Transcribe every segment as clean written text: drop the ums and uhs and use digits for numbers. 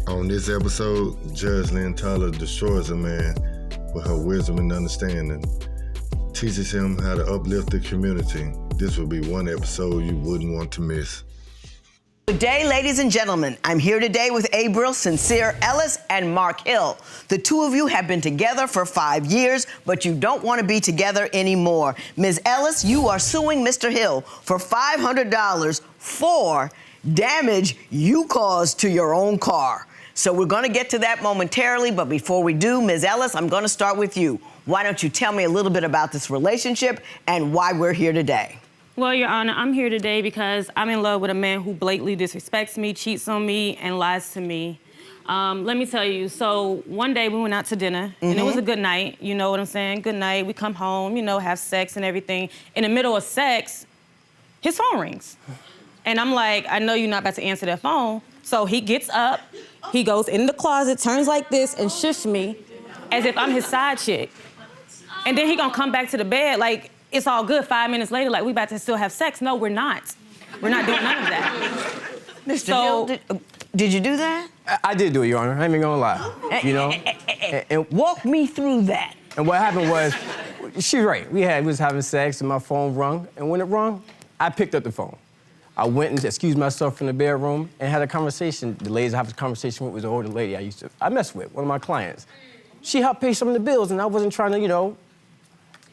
On this episode, Judge Lynn Tyler destroys a man with her wisdom and understanding, teaches him how to uplift the community. This would be one episode you wouldn't want to miss. Good day, ladies and gentlemen. I'm here today with Abril Sincere Ellis and Mark Hill. The two of you have been together for 5 years, but you don't want to be together anymore. Ms. Ellis, you are suing Mr. Hill for $500 for damage you caused to your own car. So we're going to get to that momentarily, but before we do, Ms. Ellis, I'm going to start with you. Why don't you tell me a little bit about this relationship and why we're here today? Well, Your Honor, I'm here today because I'm in love with a man who blatantly disrespects me, cheats on me, and lies to me. Let me tell you, so one day we went out to dinner, and it was a good night, you know what I'm saying? Good night, we come home, you know, have sex and everything. In the middle of sex, his phone rings. And I'm like, I know you're not about to answer that phone. So he gets up, he goes in the closet, turns like this, and shush me as if I'm his side chick. And then he gonna come back to the bed like, it's all good 5 minutes later, like we about to still have sex. No, we're not. We're not doing none of that. Mr. Hill, did you do that? I did do it, Your Honor. I ain't even gonna lie. You know? And walk me through that. And what happened was, she's right. We was having sex and my phone rung. And when it rung, I picked up the phone. I went and excused myself from the bedroom and had a conversation. The ladies I have a conversation with was an older lady I messed with, one of my clients. She helped pay some of the bills and I wasn't trying to, you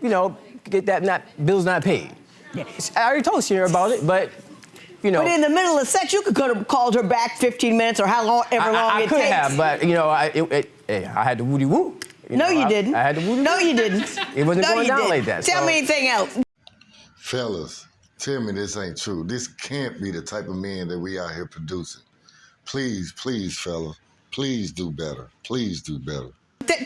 know, get that bills not paid. Yeah. I already told Sierra about it, but, you know. But in the middle of sex, you could have called her back 15 minutes or however long it takes. I could have, but, you know, I had the woody woo. No, you didn't. I had the woody woo. No, you didn't. It wasn't going down like that. Tell me anything else. Fellas, tell me this ain't true. This can't be the type of men that we out here producing. Please, fellas, please do better. Please do better.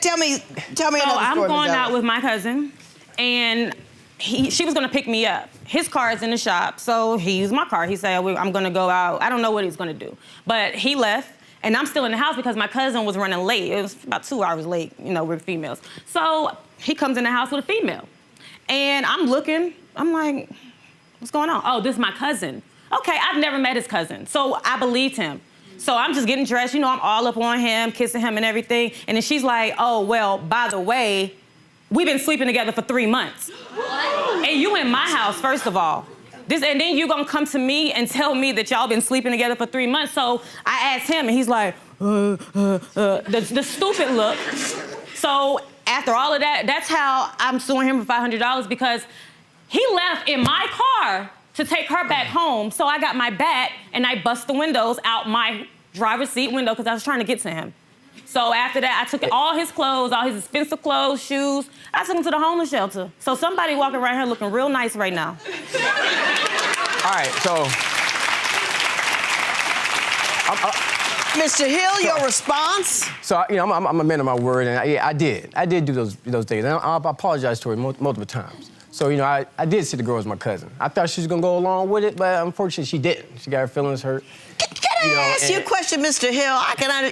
Tell me another story. I'm going out with my cousin, and she was gonna pick me up. His car is in the shop, so he used my car. He said, I'm gonna go out. I don't know what he's gonna do. But he left, and I'm still in the house because my cousin was running late. It was about 2 hours late, you know, we're females. So he comes in the house with a female. And I'm looking, I'm like, what's going on? Oh, this is my cousin. Okay, I've never met his cousin, so I believed him. So I'm just getting dressed, you know, I'm all up on him, kissing him and everything. And then she's like, oh, well, by the way, we've been sleeping together for 3 months. What? And you in my house, first of all. And then you gonna come to me and tell me that y'all been sleeping together for 3 months. So I asked him and he's like, the stupid look. So after all of that, that's how I'm suing him for $500 because he left in my car to take her back home. So I got my bat and I bust the windows out my driver's seat window because I was trying to get to him. So after that, I took all his clothes, all his expensive clothes, shoes. I took him to the homeless shelter. So somebody walking around here looking real nice right now. All right, so. Mr. Hill, your response? So, you know, I'm a man of my word, and I did do those things. And I apologize to her multiple times. So, you know, I did see the girl as my cousin. I thought she was gonna go along with it, but unfortunately she didn't. She got her feelings hurt. Can I ask you a question, Mr. Hill?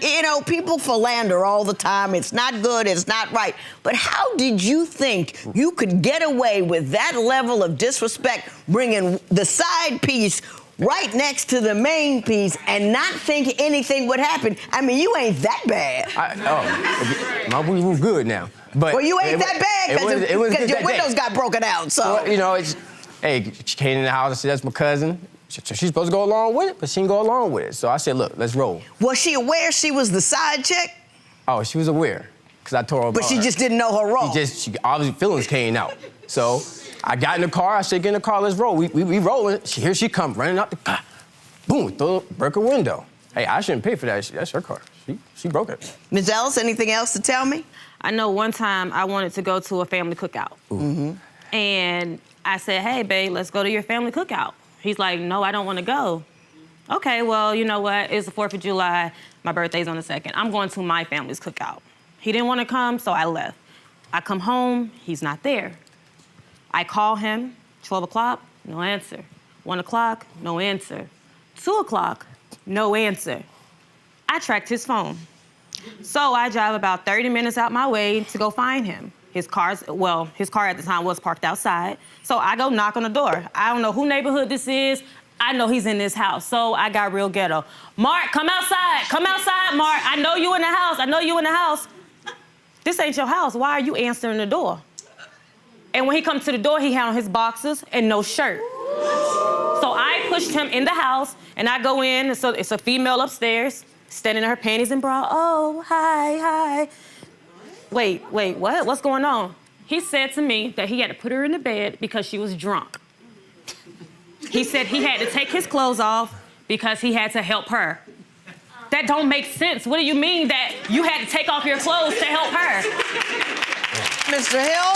You know, people philander all the time. It's not good, it's not right. But how did you think you could get away with that level of disrespect, bringing the side piece right next to the main piece and not think anything would happen? I mean, you ain't that bad. My we good now. But well, you ain't that bad because your windows got broken out, so. Well, you know, hey, she came in the house and said, that's my cousin. She's supposed to go along with it, but she didn't go along with it. So I said, look, let's roll. Was she aware she was the side chick? Oh, she was aware, because I told her about But she just didn't know her role. She obviously feelings came out. So I got in the car, I said, get in the car, let's roll. We rolling. Here she come, running out the car. Boom, broke her window. Hey, I shouldn't pay for that. That's her car. She broke it. Ms. Ellis, anything else to tell me? I know one time I wanted to go to a family cookout. And I said, hey, babe, let's go to your family cookout. He's like, no, I don't want to go. Okay, well, you know what? It's the 4th of July. My birthday's on the 2nd. I'm going to my family's cookout. He didn't want to come, so I left. I come home, he's not there. I call him, 12 o'clock, no answer. 1 o'clock, no answer. 2 o'clock, no answer. I tracked his phone. So I drive about 30 minutes out my way to go find him. His car at the time was parked outside. So I go knock on the door. I don't know who neighborhood this is. I know he's in this house, so I got real ghetto. Mark, come outside, Mark. I I know you in the house. This ain't your house. Why are you answering the door? And when he comes to the door, he had on his boxers and no shirt. So I pushed him in the house, and I go in, so it's a female upstairs, standing in her panties and bra. Oh, hi. Wait, what? What's going on? He said to me that he had to put her in the bed because she was drunk. He said he had to take his clothes off because he had to help her. That don't make sense. What do you mean that you had to take off your clothes to help her? Mr. Hill,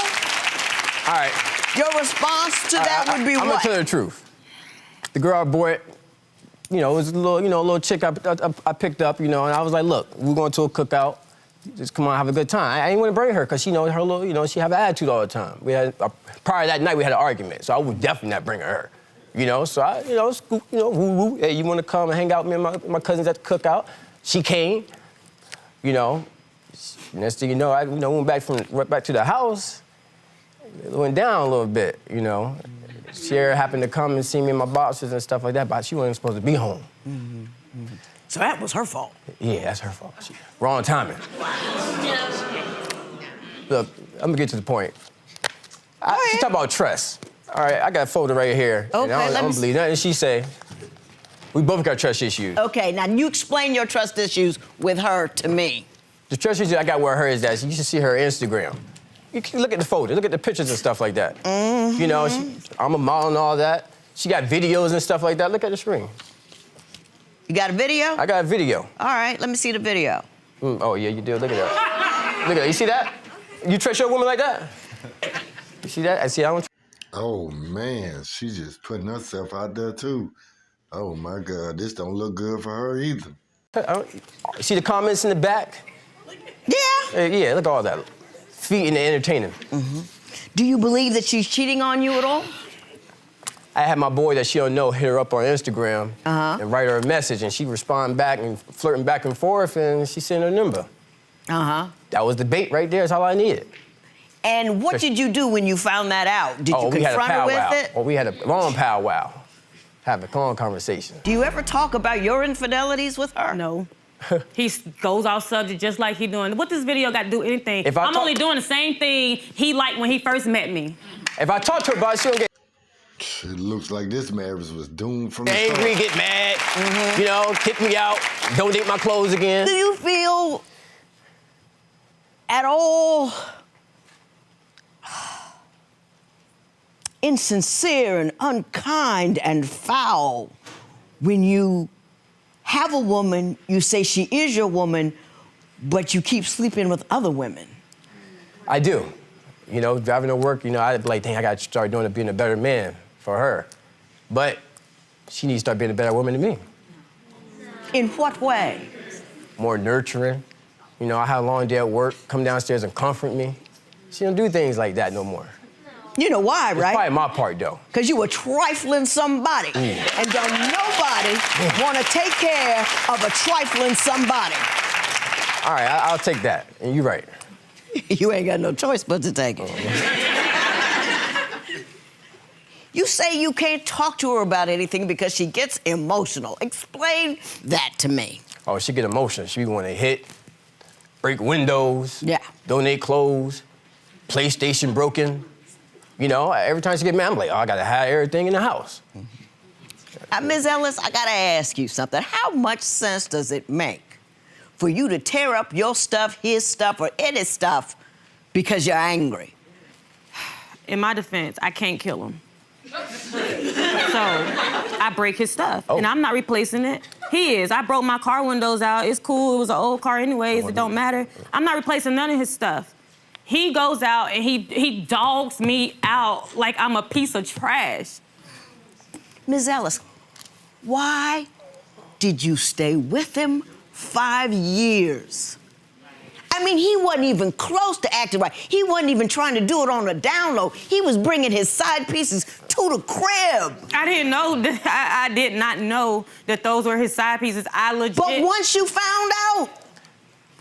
All right. your response to that would be I'm what? gonna tell you the truth. The girl I bought, it was a little chick I picked up, and I was like, look, we're going to a cookout. Just come on, have a good time. I didn't want to bring her because she knows her little, she have an attitude all the time. Prior to that night, we had an argument, so I would definitely not bring her. So I, scoop, woo, hey, you want to come and hang out with me and my cousins at the cookout? She came, Next thing you know, I went back to the house. It went down a little bit, Sierra happened to come and see me in my boxes and stuff like that, but she wasn't supposed to be home. Mm-hmm. Mm-hmm. So that was her fault. Yeah, that's her fault. Wrong timing. Look, I'm gonna get to the point. She talk about trust. All right, I got a folder right here. Okay, and I don't believe nothing she say. We both got trust issues. Okay, now you explain your trust issues with her to me. The trust issue I got with her is that you should see her Instagram. You can look at the folder, look at the pictures and stuff like that. Mm-hmm. I'm a model and all that. She got videos and stuff like that. Look at the screen. You got a video? I got a video. All right, let me see the video. Oh, yeah, you do. Look at that. Look at that. You see that? You trust your woman like that? You see that? I don't. Oh, man, she's just putting herself out there, too. Oh, my God, this don't look good for her either. See the comments in the back? Yeah. Yeah, look at all that. Feeding and entertaining. Mm-hmm. Do you believe that she's cheating on you at all? I had my boy that she don't know hit her up on Instagram and write her a message, and she respond back and flirting back and forth, and she sent her number. That was the bait right there. That's all I needed. And what did you do when you found that out? Did you confront her with it? Oh, we had a long powwow. Have a long conversation. Do you ever talk about your infidelities with her? No. He goes off subject just like he doing. What this video got to do anything? I'm only doing the same thing he liked when he first met me. If I talk to her about it, she don't get... It looks like this marriage was doomed from the angry, get mad, kick me out, donate my clothes again. Do you feel at all insincere and unkind and foul when you have a woman, you say she is your woman, but you keep sleeping with other women? I do. Driving to work, I'd be like, dang, I got to start being a better man for her. But she needs to start being a better woman than me. In what way? More nurturing. I had a long day at work, come downstairs and comfort me. She don't do things like that no more. You know why, right? It's probably my part, though. Because you were trifling somebody. And don't nobody want to take care of a trifling somebody. All right, I'll take that. And you're right. You ain't got no choice but to take it. You say you can't talk to her about anything because she gets emotional. Explain that to me. Oh, she get emotional. She want to hit, break windows, yeah, donate clothes, PlayStation broken. Every time she get mad, I'm like, oh, I gotta have everything in the house. Ms. Ellis, I gotta ask you something. How much sense does it make for you to tear up your stuff, his stuff, or any stuff because you're angry? In my defense, I can't kill him. So I break his stuff, and I'm not replacing it. He is. I broke my car windows out. It's cool. It was an old car anyways. It don't matter. I'm not replacing none of his stuff. He goes out and he dogs me out like I'm a piece of trash. Ms. Ellis, why did you stay with him 5 years? I mean, he wasn't even close to acting right. He wasn't even trying to do it on the down low. He was bringing his side pieces to the crib. I didn't know that. I did not know that those were his side pieces. I legit. But once you found out,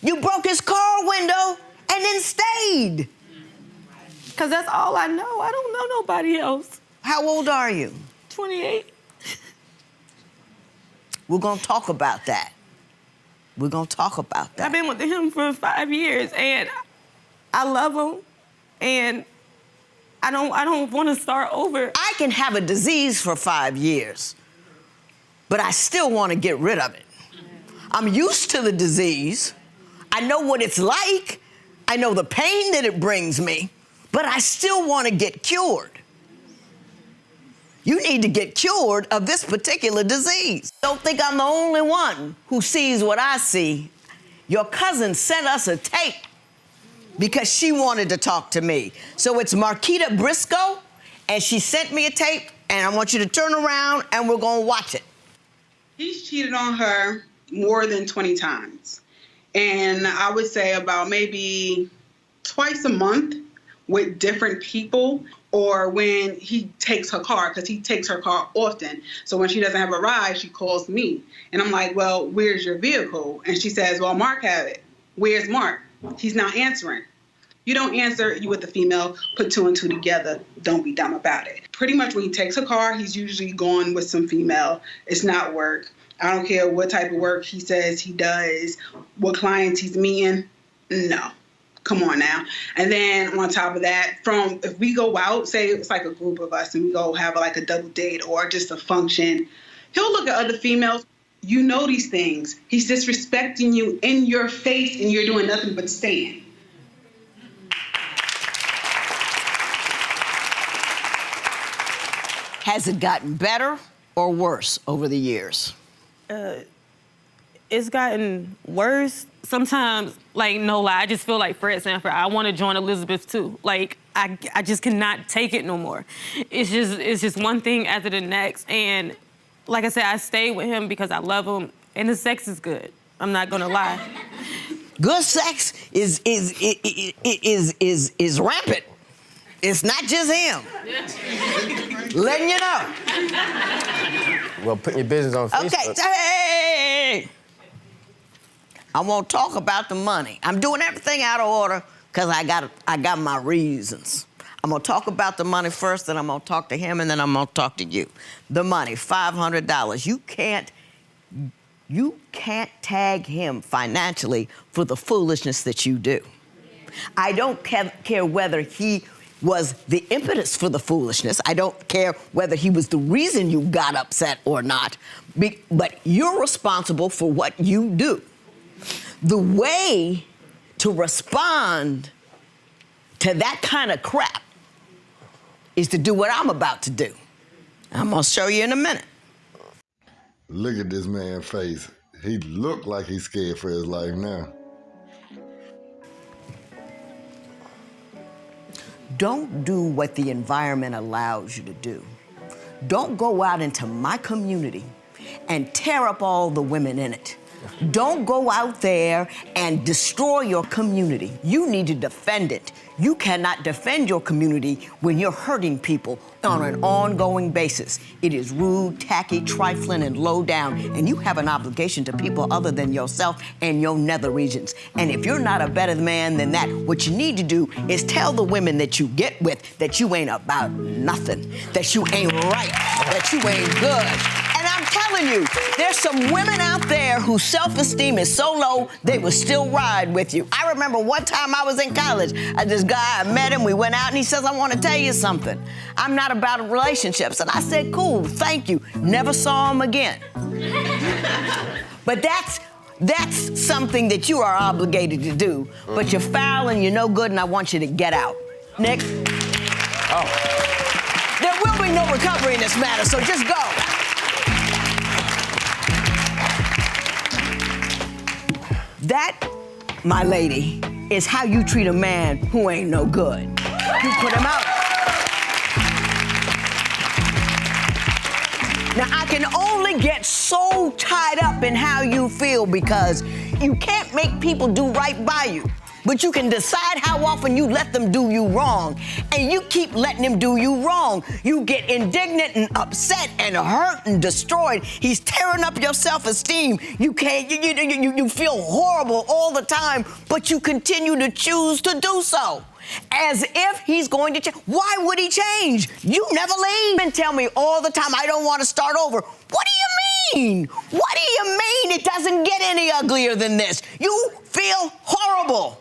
you broke his car window and then stayed. Because that's all I know. I don't know nobody else. How old are you? 28. We're going to talk about that. We're gonna talk about that. I've been with him for 5 years, and I love him, and I don't want to start over. I can have a disease for 5 years, but I still want to get rid of it. I'm used to the disease. I know what it's like. I know the pain that it brings me, but I still want to get cured. You need to get cured of this particular disease. Don't think I'm the only one who sees what I see. Your cousin sent us a tape because she wanted to talk to me. So it's Marquita Briscoe, and she sent me a tape, and I want you to turn around and we're gonna watch it. He's cheated on her more than 20 times. And I would say about maybe twice a month with different people, or when he takes her car, because he takes her car often. So when she doesn't have a ride, she calls me. And I'm like, well, where's your vehicle? And she says, well, Mark have it. Where's Mark? He's not answering. You don't answer, you with the female, put 2 and 2 together. Don't be dumb about it. Pretty much when he takes a car, he's usually gone with some female. It's not work. I don't care what type of work he says he does, what clients he's meeting. No. Come on now. And then on top of that, if we go out, say it's like a group of us and we go have like a double date or just a function, he'll look at other females. You know these things. He's disrespecting you in your face and you're doing nothing but stand. Has it gotten better or worse over the years? It's gotten worse. Sometimes, like, no lie, I just feel like Fred Sanford. I want to join Elizabeth too. Like, I just cannot take it no more. It's just one thing after the next. And like I said, I stayed with him because I love him, and the sex is good. I'm not gonna lie. Good sex is rampant. It's not just him. Letting you know. Well, putting your business on Facebook. Okay, hey! I won't talk about the money. I'm doing everything out of order because I got my reasons. I'm gonna talk about the money first, then I'm gonna talk to him, and then I'm gonna talk to you. The money, $500. You can't tag him financially for the foolishness that you do. I don't care whether he was the impetus for the foolishness. I don't care whether he was the reason you got upset or not, but you're responsible for what you do. The way to respond to that kind of crap is to do what I'm about to do. I'm gonna show you in a minute. Look at this man's face. He looked like he's scared for his life now. Don't do what the environment allows you to do. Don't go out into my community and tear up all the women in it. Don't go out there and destroy your community. You need to defend it. You cannot defend your community when you're hurting people on an ongoing basis. It is rude, tacky, trifling, and low down, and you have an obligation to people other than yourself and your nether regions. And if you're not a better man than that, what you need to do is tell the women that you get with that you ain't about nothing, that you ain't right, that you ain't good. And I'm telling you, there's some women out there whose self-esteem is so low, they will still ride with you. I remember one time I was in college, this guy, I met him, we went out, and he says, I want to tell you something. I'm not about relationships. And I said, cool, thank you. Never saw him again. But that's something that you are obligated to do, but you're foul and you're no good, and I want you to get out. Nick? Oh. There will be no recovery in this matter, so just go. That, my lady, is how you treat a man who ain't no good. You put him out. Now, I can only get so tied up in how you feel because you can't make people do right by you. but you can decide how often you let them do you wrong. And you keep letting him do you wrong. You get indignant and upset and hurt and destroyed. He's tearing up your self-esteem. You can't, you feel horrible all the time, but you continue to choose to do so. As if he's going to change. Why would he change? You never leave. And tell me all the time, I don't want to start over. What do you mean? What do you mean? It doesn't get any uglier than this. You feel horrible.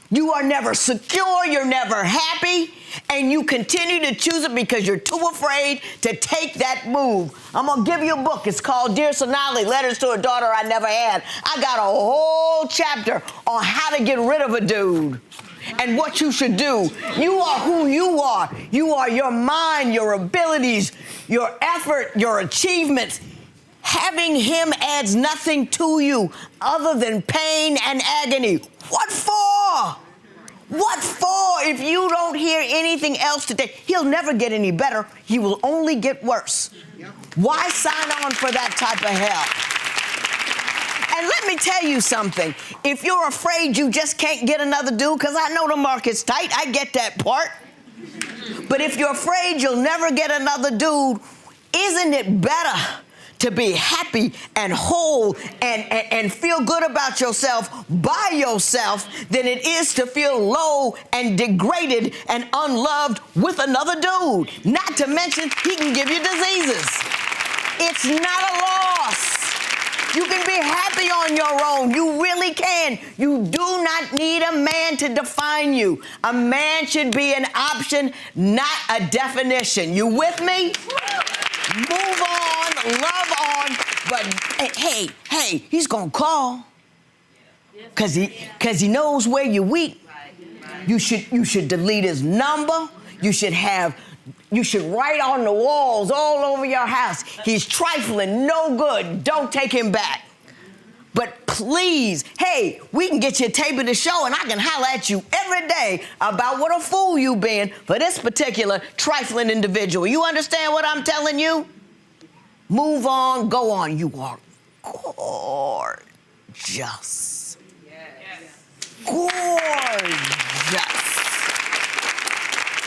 You are never secure, you're never happy, and you continue to choose it because you're too afraid to take that move. I'm gonna give you a book. It's called Dear Sonali, Letters to a Daughter I Never Had. I got a whole chapter on how to get rid of a dude and what you should do. You are who you are. You are your mind, your abilities, your effort, your achievements. Having him adds nothing to you other than pain and agony. What for? What for if you don't hear anything else today? He'll never get any better. He will only get worse. Why sign on for that type of hell? And let me tell you something. If you're afraid you just can't get another dude, because I know the market's tight, I get that part. But if you're afraid you'll never get another dude, isn't it better to be happy and whole and feel good about yourself by yourself than it is to feel low and degraded and unloved with another dude? Not to mention, he can give you diseases. It's not a loss. You can be happy on your own. You really can. You do not need a man to define you. A man should be an option, not a definition. You with me? Move on, love on, but hey, he's gonna call. Cause he knows where you're weak. You should delete his number. You should write on the walls all over your house, he's trifling, no good, don't take him back. But please, hey, we can get you a tape of the show and I can holler at you every day about what a fool you been for this particular trifling individual. You understand what I'm telling you? Move on, go on. You are gorgeous. Gorgeous.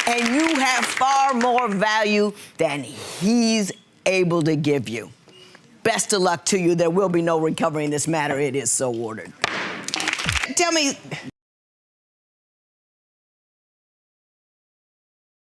And you have far more value than he's able to give you. Best of luck to you. There will be no recovering this matter. It is so ordered. Tell me,